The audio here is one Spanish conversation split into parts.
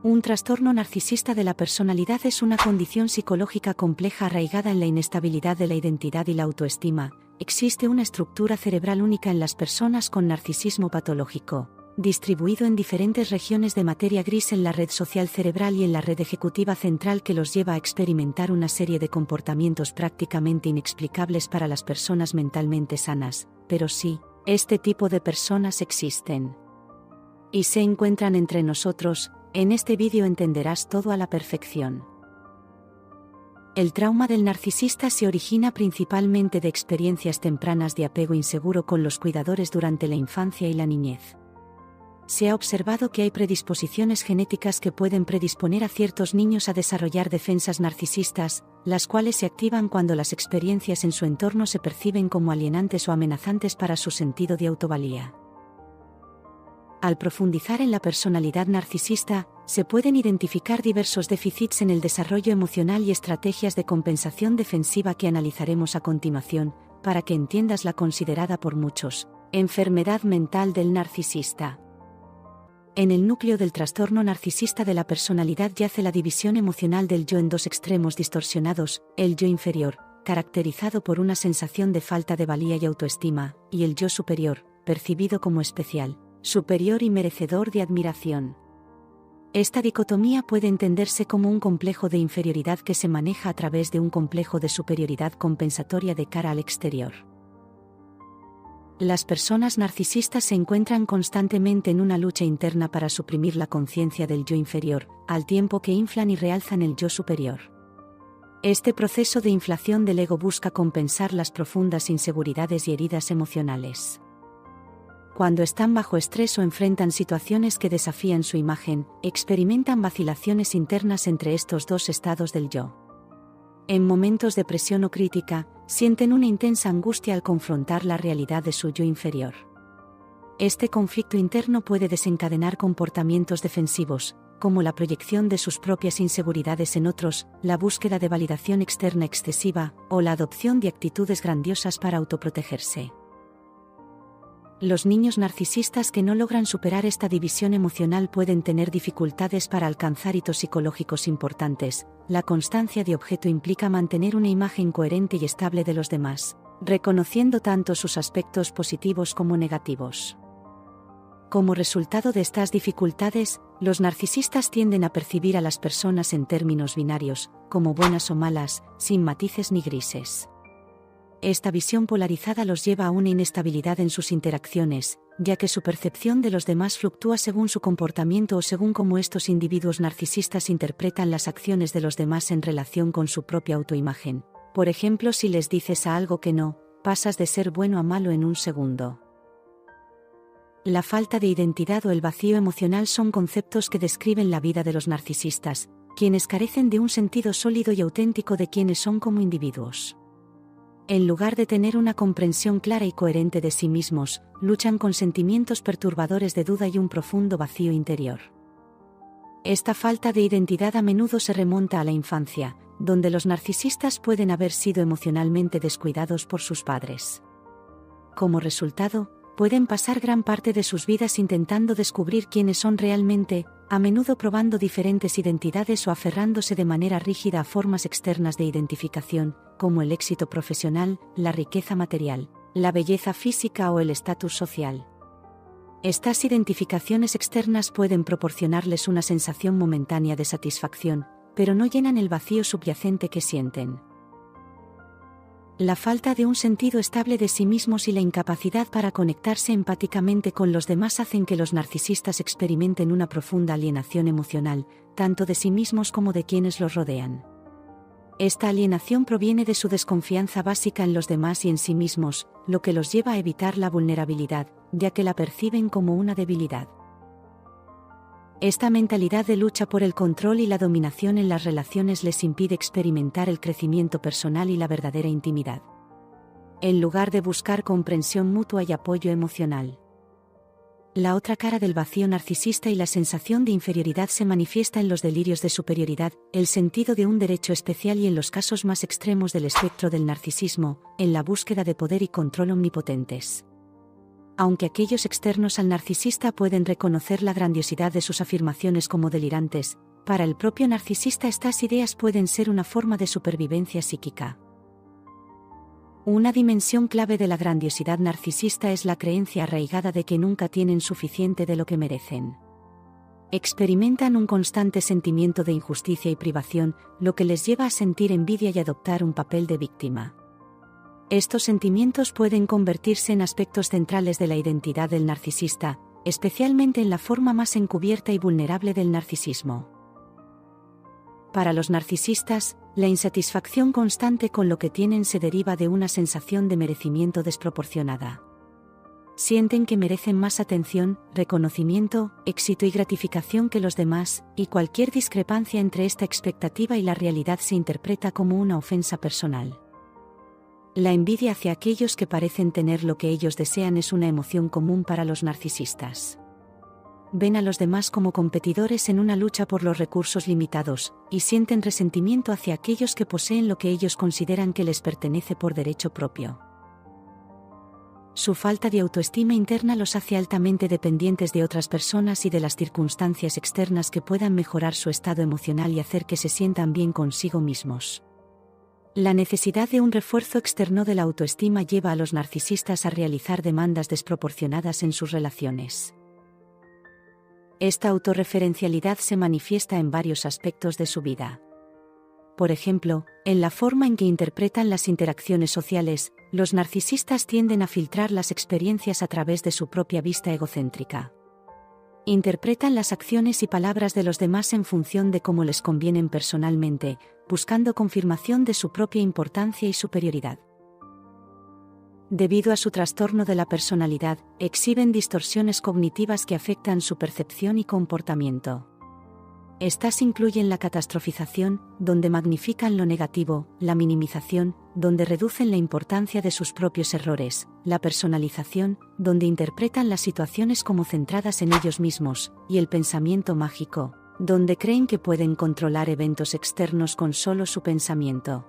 Un trastorno narcisista de la personalidad es una condición psicológica compleja arraigada en la inestabilidad de la identidad y la autoestima. Existe una estructura cerebral única en las personas con narcisismo patológico, distribuido en diferentes regiones de materia gris en la red social cerebral y en la red ejecutiva central que los lleva a experimentar una serie de comportamientos prácticamente inexplicables para las personas mentalmente sanas. Pero sí, este tipo de personas existen. Y se encuentran entre nosotros. En este vídeo entenderás todo a la perfección. El trauma del narcisista se origina principalmente de experiencias tempranas de apego inseguro con los cuidadores durante la infancia y la niñez. Se ha observado que hay predisposiciones genéticas que pueden predisponer a ciertos niños a desarrollar defensas narcisistas, las cuales se activan cuando las experiencias en su entorno se perciben como alienantes o amenazantes para su sentido de autovalía. Al profundizar en la personalidad narcisista, se pueden identificar diversos déficits en el desarrollo emocional y estrategias de compensación defensiva que analizaremos a continuación, para que entiendas la considerada por muchos enfermedad mental del narcisista. En el núcleo del trastorno narcisista de la personalidad yace la división emocional del yo en dos extremos distorsionados, el yo inferior, caracterizado por una sensación de falta de valía y autoestima, y el yo superior, percibido como especial, superior y merecedor de admiración. Esta dicotomía puede entenderse como un complejo de inferioridad que se maneja a través de un complejo de superioridad compensatoria de cara al exterior. Las personas narcisistas se encuentran constantemente en una lucha interna para suprimir la conciencia del yo inferior, al tiempo que inflan y realzan el yo superior. Este proceso de inflación del ego busca compensar las profundas inseguridades y heridas emocionales. Cuando están bajo estrés o enfrentan situaciones que desafían su imagen, experimentan vacilaciones internas entre estos dos estados del yo. En momentos de presión o crítica, sienten una intensa angustia al confrontar la realidad de su yo inferior. Este conflicto interno puede desencadenar comportamientos defensivos, como la proyección de sus propias inseguridades en otros, la búsqueda de validación externa excesiva, o la adopción de actitudes grandiosas para autoprotegerse. Los niños narcisistas que no logran superar esta división emocional pueden tener dificultades para alcanzar hitos psicológicos importantes. La constancia de objeto implica mantener una imagen coherente y estable de los demás, reconociendo tanto sus aspectos positivos como negativos. Como resultado de estas dificultades, los narcisistas tienden a percibir a las personas en términos binarios, como buenas o malas, sin matices ni grises. Esta visión polarizada los lleva a una inestabilidad en sus interacciones, ya que su percepción de los demás fluctúa según su comportamiento o según cómo estos individuos narcisistas interpretan las acciones de los demás en relación con su propia autoimagen. Por ejemplo, si les dices a algo que no, pasas de ser bueno a malo en un segundo. La falta de identidad o el vacío emocional son conceptos que describen la vida de los narcisistas, quienes carecen de un sentido sólido y auténtico de quiénes son como individuos. En lugar de tener una comprensión clara y coherente de sí mismos, luchan con sentimientos perturbadores de duda y un profundo vacío interior. Esta falta de identidad a menudo se remonta a la infancia, donde los narcisistas pueden haber sido emocionalmente descuidados por sus padres. Como resultado, pueden pasar gran parte de sus vidas intentando descubrir quiénes son realmente, a menudo probando diferentes identidades o aferrándose de manera rígida a formas externas de identificación, como el éxito profesional, la riqueza material, la belleza física o el estatus social. Estas identificaciones externas pueden proporcionarles una sensación momentánea de satisfacción, pero no llenan el vacío subyacente que sienten. La falta de un sentido estable de sí mismos y la incapacidad para conectarse empáticamente con los demás hacen que los narcisistas experimenten una profunda alienación emocional, tanto de sí mismos como de quienes los rodean. Esta alienación proviene de su desconfianza básica en los demás y en sí mismos, lo que los lleva a evitar la vulnerabilidad, ya que la perciben como una debilidad. Esta mentalidad de lucha por el control y la dominación en las relaciones les impide experimentar el crecimiento personal y la verdadera intimidad, en lugar de buscar comprensión mutua y apoyo emocional. La otra cara del vacío narcisista y la sensación de inferioridad se manifiesta en los delirios de superioridad, el sentido de un derecho especial y en los casos más extremos del espectro del narcisismo, en la búsqueda de poder y control omnipotentes. Aunque aquellos externos al narcisista pueden reconocer la grandiosidad de sus afirmaciones como delirantes, para el propio narcisista estas ideas pueden ser una forma de supervivencia psíquica. Una dimensión clave de la grandiosidad narcisista es la creencia arraigada de que nunca tienen suficiente de lo que merecen. Experimentan un constante sentimiento de injusticia y privación, lo que les lleva a sentir envidia y adoptar un papel de víctima. Estos sentimientos pueden convertirse en aspectos centrales de la identidad del narcisista, especialmente en la forma más encubierta y vulnerable del narcisismo. Para los narcisistas, la insatisfacción constante con lo que tienen se deriva de una sensación de merecimiento desproporcionada. Sienten que merecen más atención, reconocimiento, éxito y gratificación que los demás, y cualquier discrepancia entre esta expectativa y la realidad se interpreta como una ofensa personal. La envidia hacia aquellos que parecen tener lo que ellos desean es una emoción común para los narcisistas. Ven a los demás como competidores en una lucha por los recursos limitados, y sienten resentimiento hacia aquellos que poseen lo que ellos consideran que les pertenece por derecho propio. Su falta de autoestima interna los hace altamente dependientes de otras personas y de las circunstancias externas que puedan mejorar su estado emocional y hacer que se sientan bien consigo mismos. La necesidad de un refuerzo externo de la autoestima lleva a los narcisistas a realizar demandas desproporcionadas en sus relaciones. Esta autorreferencialidad se manifiesta en varios aspectos de su vida. Por ejemplo, en la forma en que interpretan las interacciones sociales, los narcisistas tienden a filtrar las experiencias a través de su propia vista egocéntrica. Interpretan las acciones y palabras de los demás en función de cómo les convienen personalmente, buscando confirmación de su propia importancia y superioridad. Debido a su trastorno de la personalidad, exhiben distorsiones cognitivas que afectan su percepción y comportamiento. Estas incluyen la catastrofización, donde magnifican lo negativo, la minimización, donde reducen la importancia de sus propios errores, la personalización, donde interpretan las situaciones como centradas en ellos mismos, y el pensamiento mágico, donde creen que pueden controlar eventos externos con solo su pensamiento.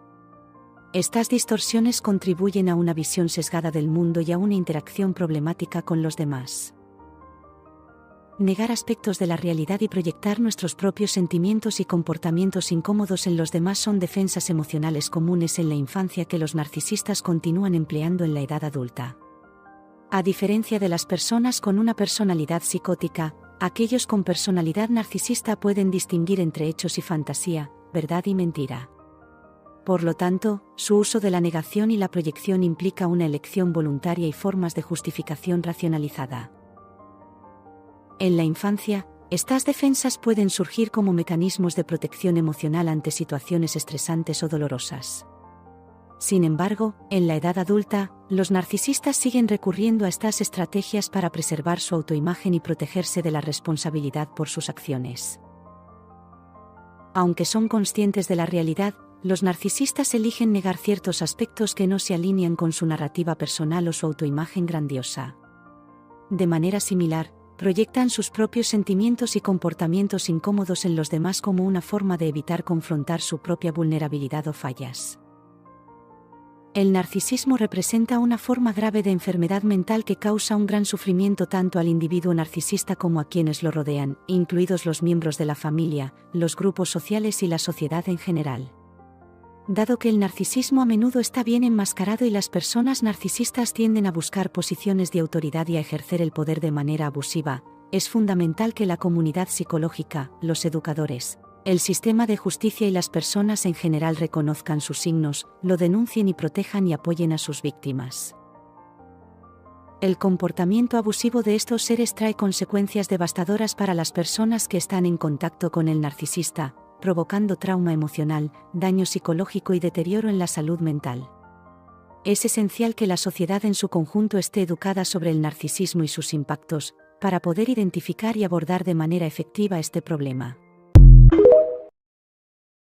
Estas distorsiones contribuyen a una visión sesgada del mundo y a una interacción problemática con los demás. Negar aspectos de la realidad y proyectar nuestros propios sentimientos y comportamientos incómodos en los demás son defensas emocionales comunes en la infancia que los narcisistas continúan empleando en la edad adulta. A diferencia de las personas con una personalidad psicótica, aquellos con personalidad narcisista pueden distinguir entre hechos y fantasía, verdad y mentira. Por lo tanto, su uso de la negación y la proyección implica una elección voluntaria y formas de justificación racionalizada. En la infancia, estas defensas pueden surgir como mecanismos de protección emocional ante situaciones estresantes o dolorosas. Sin embargo, en la edad adulta, los narcisistas siguen recurriendo a estas estrategias para preservar su autoimagen y protegerse de la responsabilidad por sus acciones. Aunque son conscientes de la realidad, los narcisistas eligen negar ciertos aspectos que no se alinean con su narrativa personal o su autoimagen grandiosa. De manera similar, proyectan sus propios sentimientos y comportamientos incómodos en los demás como una forma de evitar confrontar su propia vulnerabilidad o fallas. El narcisismo representa una forma grave de enfermedad mental que causa un gran sufrimiento tanto al individuo narcisista como a quienes lo rodean, incluidos los miembros de la familia, los grupos sociales y la sociedad en general. Dado que el narcisismo a menudo está bien enmascarado y las personas narcisistas tienden a buscar posiciones de autoridad y a ejercer el poder de manera abusiva, es fundamental que la comunidad psicológica, los educadores, el sistema de justicia y las personas en general reconozcan sus signos, lo denuncien y protejan y apoyen a sus víctimas. El comportamiento abusivo de estos seres trae consecuencias devastadoras para las personas que están en contacto con el narcisista, provocando trauma emocional, daño psicológico y deterioro en la salud mental. Es esencial que la sociedad en su conjunto esté educada sobre el narcisismo y sus impactos, para poder identificar y abordar de manera efectiva este problema.